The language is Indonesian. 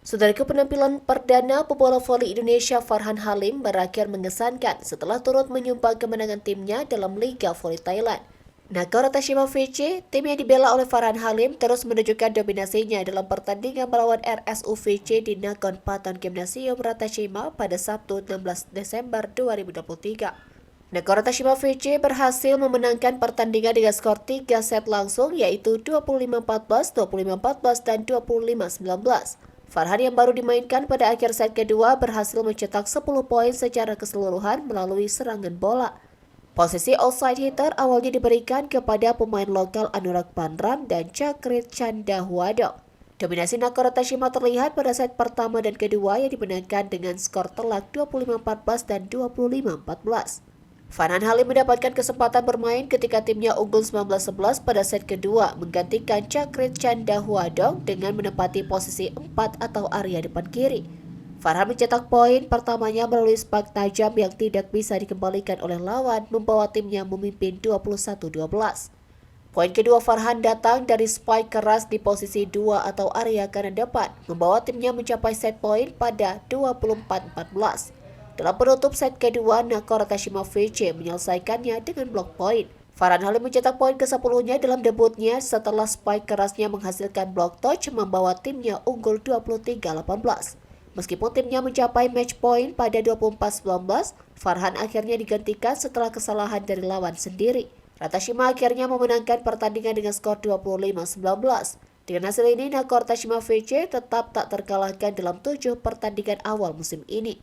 Saudara, penampilan perdana pebola voli Indonesia Farhan Halim berakhir mengesankan setelah turut menyumbang kemenangan timnya dalam Liga Voli Thailand. Nagara Tashima VC, tim yang dibela oleh Farhan Halim, terus menunjukkan dominasinya dalam pertandingan melawan RSU VC di Nakhon Pathom Gymnasium Ratchasima pada Sabtu 16 Desember 2023. Nagara Tashima VC berhasil memenangkan pertandingan dengan skor 3 set langsung, yaitu 25-14, 25-14, dan 25-19. Farhan yang baru dimainkan pada akhir set kedua berhasil mencetak 10 poin secara keseluruhan melalui serangan bola. Posisi outside hitter awalnya diberikan kepada pemain lokal Anurag Panram dan Chakrit Chandahuadong. Dominasi Nagara Tashima terlihat pada set pertama dan kedua yang dimenangkan dengan skor telak 25-14 dan 25-14. Farhan Halim mendapatkan kesempatan bermain ketika timnya unggul 19-11 pada set kedua, menggantikan Chakrit Chandahuadong dengan menempati posisi 4 atau area depan kiri. Farhan mencetak poin pertamanya melalui spark tajam yang tidak bisa dikembalikan oleh lawan, membawa timnya memimpin 21-12. Poin kedua Farhan datang dari spike keras di posisi 2 atau area kanan depan, membawa timnya mencapai set poin pada 24-14. Dalam penutup set kedua, Nagara Tashima VC menyelesaikannya dengan blok poin. Farhan Halim mencetak poin ke-10-nya dalam debutnya setelah spike kerasnya menghasilkan blok touch, membawa timnya unggul 23-18. Meskipun timnya mencapai match point pada 24-19, Farhan akhirnya digantikan setelah kesalahan dari lawan sendiri. Ratchasima akhirnya memenangkan pertandingan dengan skor 25-19. Dengan hasil ini, Nagara Tashima VC tetap tak terkalahkan dalam 7 pertandingan awal musim ini.